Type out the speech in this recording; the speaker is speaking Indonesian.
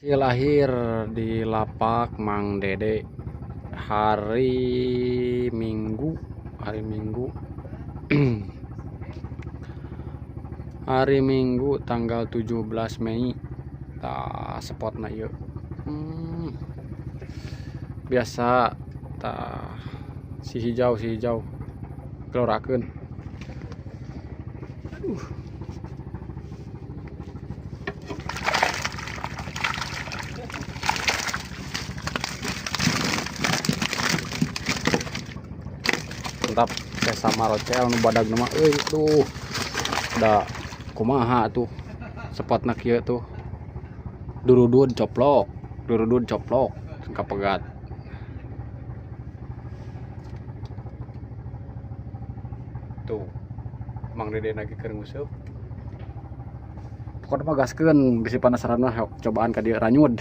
Hasil akhir di lapak Mang Dede hari Minggu hari Minggu tanggal 17 Mei. Tah spotna ieu biasa tah si hijau keluarakeun. Mantap kayak sama rocel nu badag nama euy tuh da kumaha tuh spotna kieu tuh durudun coplok kapegat tuh Mang Dede lagi keur nguseup. Pokoknya mah gaskeun bisi penasaran mah cobaan ka dieu ranyud.